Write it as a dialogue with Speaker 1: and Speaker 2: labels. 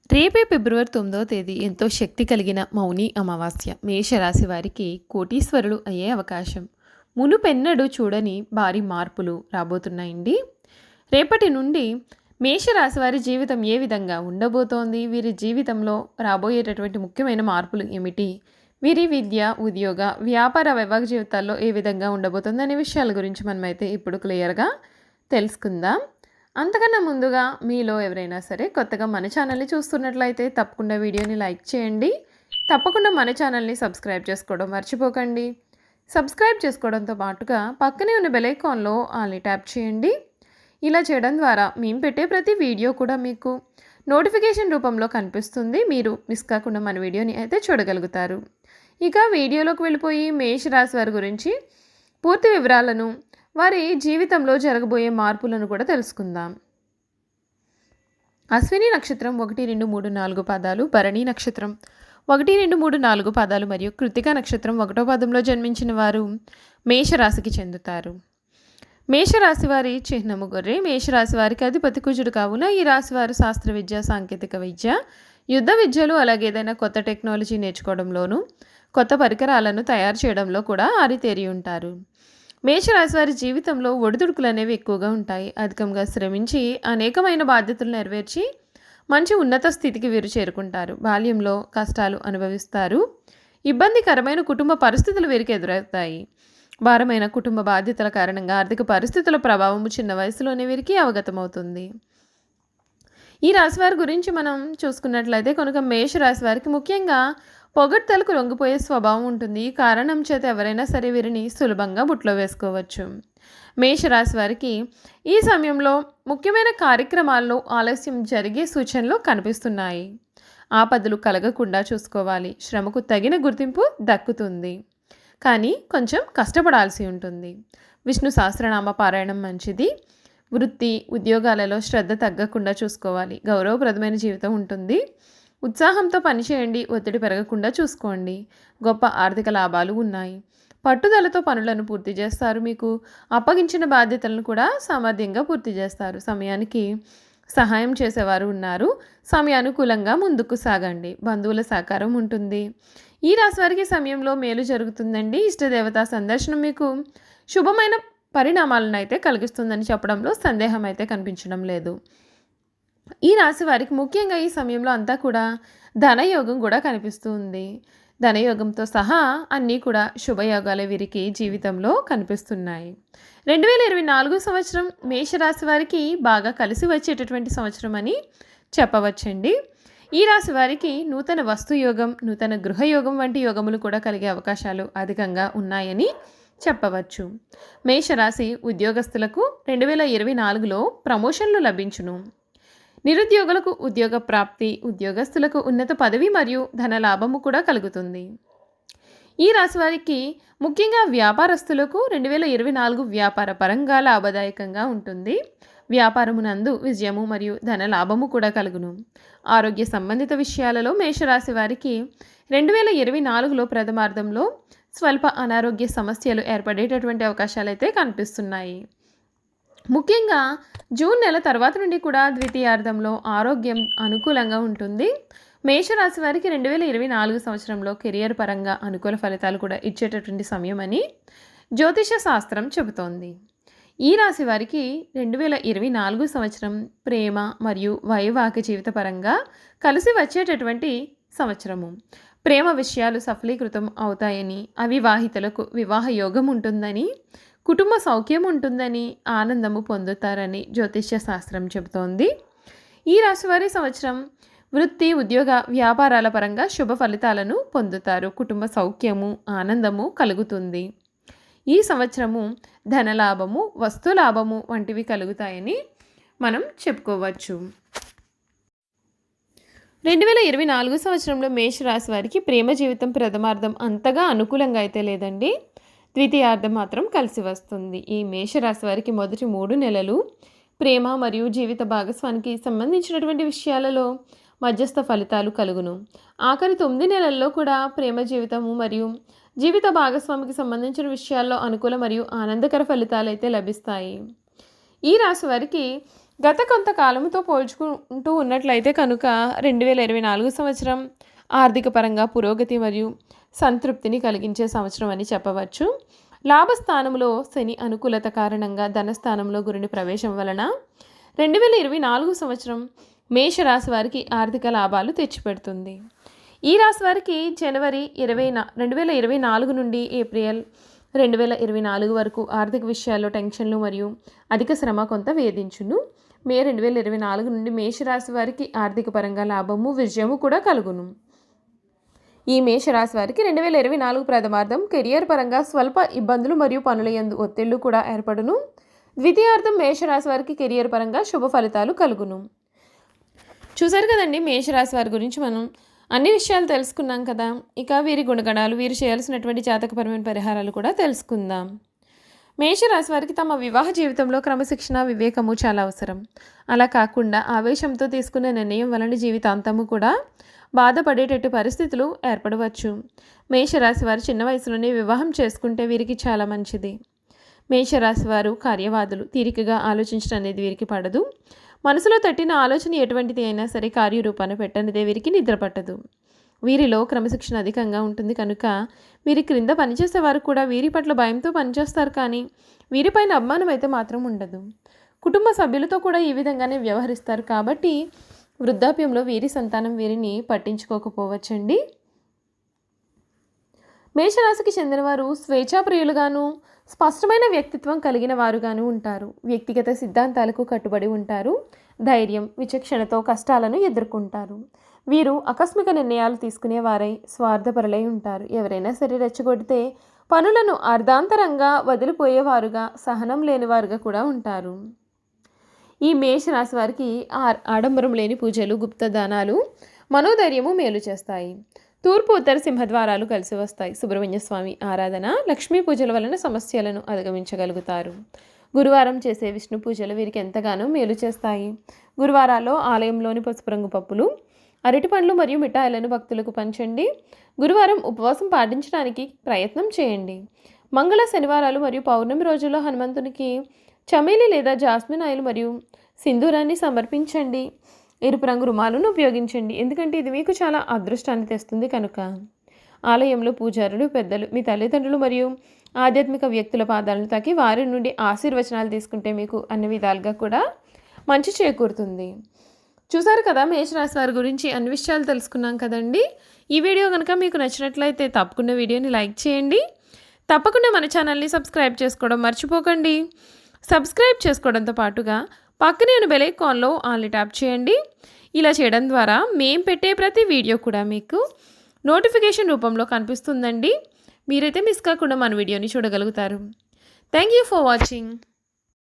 Speaker 1: రేపే ఫిబ్రవరి 9వ తేదీ ఎంతో శక్తి కలిగిన మౌని అమావాస్య. మేషరాశి వారికి కోటీశ్వరులు అయ్యే అవకాశం. మునుపెన్నడూ చూడని భారీ మార్పులు రాబోతున్నాయండి. రేపటి నుండి మేషరాశి వారి జీవితం ఏ విధంగా ఉండబోతోంది? వీరి జీవితంలో రాబోయేటటువంటి ముఖ్యమైన మార్పులు ఏమిటి? వీరి విద్య, ఉద్యోగ, వ్యాపార, వైవాహిక జీవితాల్లో ఏ విధంగా ఉండబోతుంది అనే విషయాల గురించి మనమైతే ఇప్పుడు క్లియర్గా తెలుసుకుందాం. అంతకన్నా ముందుగా మీలో ఎవరైనా సరే కొత్తగా మన ఛానల్ని చూస్తున్నట్లయితే తప్పకుండా వీడియోని లైక్ చేయండి. తప్పకుండా మన ఛానల్ని సబ్స్క్రైబ్ చేసుకోవడం మర్చిపోకండి. సబ్స్క్రైబ్ చేసుకోవడంతో పాటుగా పక్కనే ఉన్న బెల్ ఐకాన్లో ఆల్ని ట్యాప్ చేయండి. ఇలా చేయడం ద్వారా మేము పెట్టే ప్రతి వీడియో కూడా మీకు నోటిఫికేషన్ రూపంలో కనిపిస్తుంది. మీరు మిస్ కాకుండా మన వీడియోని అయితే చూడగలుగుతారు. ఇక వీడియోలోకి వెళ్ళిపోయి మేషరాశి వారి గురించి పూర్తి వివరాలను, వారి జీవితంలో జరగబోయే మార్పులను కూడా తెలుసుకుందాం. అశ్విని నక్షత్రం 1, 2, 3, 4 పాదాలు, భరణి నక్షత్రం 1, 2, 3, 4 పాదాలు మరియు కృతిక నక్షత్రం 1వ పాదంలో జన్మించిన వారు మేషరాశికి చెందుతారు. మేషరాశి వారి చిహ్నము గొర్రె. మేషరాశి వారికి అధిపతి కుజుడు కావున ఈ రాశి వారు శాస్త్ర విద్య, సాంకేతిక విద్య, యుద్ధ విద్యలు, అలాగే ఏదైనా కొత్త టెక్నాలజీ నేర్చుకోవడంలోనూ కొత్త పరికరాలను తయారు చేయడంలో కూడా ఆరితేరి ఉంటారు. మేషరాశి వారి జీవితంలో ఒడిదుడుకులు అనేవి ఎక్కువగా ఉంటాయి. అధికంగా శ్రమించి అనేకమైన బాధ్యతలు నెరవేర్చి మంచి ఉన్నత స్థితికి వీరు చేరుకుంటారు. బాల్యంలో కష్టాలు అనుభవిస్తారు. ఇబ్బందికరమైన కుటుంబ పరిస్థితులు వీరికి ఎదురవుతాయి. భారమైన కుటుంబ బాధ్యతల కారణంగా ఆర్థిక పరిస్థితుల ప్రభావం చిన్న వయసులోనే వీరికి అవగతమవుతుంది. ఈ రాశివారి గురించి మనం చూసుకున్నట్లయితే కనుక మేషరాశి వారికి ముఖ్యంగా పొగడ్తలకు లొంగిపోయే స్వభావం ఉంటుంది. ఈ కారణం చేత ఎవరైనా సరే వీరిని సులభంగా బుట్లో వేసుకోవచ్చు. మేషరాశి వారికి ఈ సమయంలో ముఖ్యమైన కార్యక్రమాల్లో ఆలస్యం జరిగే సూచనలు కనిపిస్తున్నాయి. ఆపదలు కలగకుండా చూసుకోవాలి. శ్రమకు తగిన గుర్తింపు దక్కుతుంది, కానీ కొంచెం కష్టపడాల్సి ఉంటుంది. విష్ణు సహస్రనామ పారాయణం మంచిది. వృత్తి, ఉద్యోగాలలో శ్రద్ధ తగ్గకుండా చూసుకోవాలి. గౌరవప్రదమైన జీవితం ఉంటుంది. ఉత్సాహంతో పనిచేయండి. ఒత్తిడి పెరగకుండా చూసుకోండి. గొప్ప ఆర్థిక లాభాలు ఉన్నాయి. పట్టుదలతో పనులను పూర్తి చేస్తారు. మీకు అప్పగించిన బాధ్యతలను కూడా సామర్థ్యంగా పూర్తి చేస్తారు. సమయానికి సహాయం చేసేవారు ఉన్నారు. సమయానుకూలంగా ముందుకు సాగండి. బంధువుల సహకారం ఉంటుంది. ఈ రాశి వారికి సమయంలో మేలు జరుగుతుందండి. ఇష్టదేవతా సందర్శనం మీకు శుభమైన పరిణామాలను అయితే కలిగిస్తుందని చెప్పడంలో సందేహం అయితే కనిపించడం లేదు. ఈ రాశి వారికి ముఖ్యంగా ఈ సమయంలో అంతా కూడా ధనయోగం కూడా కనిపిస్తుంది. ధనయోగంతో సహా అన్నీ కూడా శుభయోగాలే వీరికి జీవితంలో కనిపిస్తున్నాయి. 2024 సంవత్సరం మేషరాశి వారికి బాగా కలిసి వచ్చేటటువంటి సంవత్సరం అని చెప్పవచ్చండి. ఈ రాశి వారికి నూతన వస్తుయోగం, నూతన గృహయోగం వంటి యోగములు కూడా కలిగే అవకాశాలు అధికంగా ఉన్నాయని చెప్పవచ్చు. మేషరాశి ఉద్యోగస్తులకు 2024లో ప్రమోషన్లు లభించును. నిరుద్యోగులకు ఉద్యోగ ప్రాప్తి, ఉద్యోగస్తులకు ఉన్నత పదవి మరియు ధన లాభము కూడా కలుగుతుంది. ఈ రాశి వారికి ముఖ్యంగా వ్యాపారస్తులకు 2024 వ్యాపార పరంగా లాభదాయకంగా ఉంటుంది. వ్యాపారమునందు విజయము మరియు ధన లాభము కూడా కలుగును. ఆరోగ్య సంబంధిత విషయాలలో మేషరాశి వారికి 2024లో ప్రథమార్థంలో స్వల్ప అనారోగ్య సమస్యలు ఏర్పడేటటువంటి అవకాశాలు అయితే కనిపిస్తున్నాయి. ముఖ్యంగా జూన్ నెల తర్వాత నుండి కూడా ద్వితీయార్థంలో ఆరోగ్యం అనుకూలంగా ఉంటుంది. మేషరాశి వారికి 2024 సంవత్సరంలో కెరియర్ పరంగా అనుకూల ఫలితాలు కూడా ఇచ్చేటటువంటి సమయం అని జ్యోతిష శాస్త్రం చెబుతోంది. ఈ రాశి వారికి 2024 సంవత్సరం ప్రేమ మరియు వైవాహిక జీవిత పరంగా కలిసి వచ్చేటటువంటి సంవత్సరము. ప్రేమ విషయాలు సఫలీకృతం అవుతాయని, అవివాహితులకు వివాహ యోగం ఉంటుందని, కుటుంబ సౌఖ్యం ఉంటుందని, ఆనందము పొందుతారని జ్యోతిష్య శాస్త్రం చెబుతోంది. ఈ రాశివారి సంవత్సరం వృత్తి, ఉద్యోగ, వ్యాపారాల పరంగా శుభ ఫలితాలను పొందుతారు. కుటుంబ సౌఖ్యము, ఆనందము కలుగుతుంది. ఈ సంవత్సరము ధనలాభము, వస్తులాభము వంటివి కలుగుతాయని మనం చెప్పుకోవచ్చు. 2024 సంవత్సరంలో మేషరాశి వారికి ప్రేమ జీవితం ప్రథమార్థం అంతగా అనుకూలంగా అయితే లేదండి. ద్వితీయార్థం మాత్రం కలిసి వస్తుంది. ఈ మేషరాశి వారికి మొదటి 3 నెలలు ప్రేమ మరియు జీవిత భాగస్వానికి సంబంధించినటువంటి విషయాలలో మధ్యస్థ ఫలితాలు కలుగును. ఆఖరి 9 నెలల్లో కూడా ప్రేమ జీవితము మరియు జీవిత భాగస్వామికి సంబంధించిన విషయాల్లో అనుకూల మరియు ఆనందకర ఫలితాలు అయితే లభిస్తాయి. ఈ రాశి వారికి గత కొంతకాలంతో పోల్చుకుంటూ ఉన్నట్లయితే కనుక 2024 సంవత్సరం ఆర్థిక పరంగా పురోగతి మరియు సంతృప్తిని కలిగించే సంవత్సరం అని చెప్పవచ్చు. లాభస్థానంలో శని అనుకూలత కారణంగా ధనస్థానంలో గురుని ప్రవేశం వలన 2024 సంవత్సరం మేషరాశి వారికి ఆర్థిక లాభాలు తెచ్చిపెడుతుంది. ఈ రాశి వారికి జనవరి 2024 నుండి ఏప్రిల్ 2024 వరకు ఆర్థిక విషయాల్లో టెన్షన్లు మరియు అధిక శ్రమ కొంత వేధించును. మే 2024 నుండి మేషరాశి వారికి ఆర్థిక పరంగా లాభము విజయము కూడా కలుగును. ఈ మేషరాశి వారికి 2024 ప్రథమార్థం కెరియర్ పరంగా స్వల్ప ఇబ్బందులు మరియు పనుల యందు ఒత్తిళ్లు కూడా ఏర్పడును. ద్వితీయార్థం మేషరాశి వారికి కెరియర్ పరంగా శుభ ఫలితాలు కలుగును. చూసారు కదండి, మేషరాశి వారి గురించి మనం అన్ని విషయాలు తెలుసుకున్నాం కదా. ఇక వీరి గుణగణాలు, వీరు చేయాల్సినటువంటి జాతకపరమైన పరిహారాలు కూడా తెలుసుకుందాం. మేషరాశి వారికి తమ వివాహ జీవితంలో క్రమశిక్షణ, వివేకము చాలా అవసరం. అలా కాకుండా ఆవేశంతో తీసుకున్న నిర్ణయం వలన జీవితాంతము కూడా బాధపడేటట్టు పరిస్థితులు ఏర్పడవచ్చు. మేషరాశి వారు చిన్న వయసులోనే వివాహం చేసుకుంటే వీరికి చాలా మంచిది. మేషరాశి వారు కార్యవాదులు, తీరికగా ఆలోచించడం అనేది వీరికి పడదు. మనసులో తట్టిన ఆలోచన ఎటువంటిది అయినా సరే కార్యరూపాన పెట్టనిదే వీరికి నిద్ర పట్టదు. వీరిలో క్రమశిక్షణ అధికంగా ఉంటుంది కనుక వీరి క్రింద పనిచేసేవారు కూడా వీరి పట్ల భయంతో పనిచేస్తారు, కానీ వీరిపైన అభిమానం అయితే మాత్రం ఉండదు. కుటుంబ సభ్యులతో కూడా ఈ విధంగానే వ్యవహరిస్తారు. కాబట్టి వృద్ధాప్యంలో వీరి సంతానం వీరిని పట్టించుకోకపోవచ్చండి. మేషరాశికి చెందినవారు స్వేచ్ఛాప్రియులుగాను, స్పష్టమైన వ్యక్తిత్వం కలిగిన వారుగాను ఉంటారు. వ్యక్తిగత సిద్ధాంతాలకు కట్టుబడి ఉంటారు. ధైర్యం, విచక్షణతో కష్టాలను ఎదుర్కొంటారు. వీరు ఆకస్మిక నిర్ణయాలు తీసుకునేవారై స్వార్థపరులై ఉంటారు. ఎవరైనా సరే రెచ్చగొడితే పనులను అర్ధాంతరంగా వదిలిపోయేవారుగా, సహనం లేనివారుగా కూడా ఉంటారు. ఈ మేషరాశి వారికి ఆడంబరం లేని పూజలు, గుప్తదానాలు మనోధైర్యము మేలు చేస్తాయి. తూర్పు ఉత్తర సింహద్వారాలు కలిసి వస్తాయి. సుబ్రహ్మణ్య స్వామి ఆరాధన, లక్ష్మీ పూజల వలన సమస్యలను అధిగమించగలుగుతారు. గురువారం చేసే విష్ణు పూజలు వీరికి ఎంతగానో మేలు చేస్తాయి. గురువారాల్లో ఆలయంలోని పసుపు రంగు పప్పులు, అరటిపండ్లు మరియు మిఠాయిలను భక్తులకు పంచండి. గురువారం ఉపవాసం పాటించడానికి ప్రయత్నం చేయండి. మంగళ, శనివారాలు మరియు పౌర్ణమి రోజుల్లో హనుమంతునికి చమేలి లేదా జాస్మిన్ ఆయిల్ మరియు సింధూరాన్ని సమర్పించండి. ఎరుపు రంగు రుమాలను ఉపయోగించండి, ఎందుకంటే ఇది మీకు చాలా అదృష్టాన్ని తెస్తుంది కనుక. ఆలయంలో పూజారులు, పెద్దలు, మీ తల్లిదండ్రులు మరియు ఆధ్యాత్మిక వ్యక్తుల పాదాలను తాకి వారి నుండి ఆశీర్వచనాలు తీసుకుంటే మీకు అన్ని విధాలుగా కూడా మంచి చేకూరుతుంది. చూసారు కదా, మేషరాశి వారి గురించి అన్ని విషయాలు తెలుసుకున్నాం కదండి. ఈ వీడియో కనుక మీకు నచ్చినట్లయితే తప్పకుండా వీడియోని లైక్ చేయండి. తప్పకుండా మన ఛానల్ని సబ్స్క్రైబ్ చేసుకోవడం మర్చిపోకండి. సబ్స్క్రైబ్ చేసుకోవడంతో పాటుగా పక్కనే ఉన్న బెల్ ఐకాన్లో ఆల్ని ట్యాప్ చేయండి. ఇలా చేయడం ద్వారా మేము పెట్టే ప్రతి వీడియో కూడా మీకు నోటిఫికేషన్ రూపంలో కనిపిస్తుందండి. మీరైతే మిస్ కాకుండా మన వీడియోని చూడగలుగుతారు. Thank you for watching.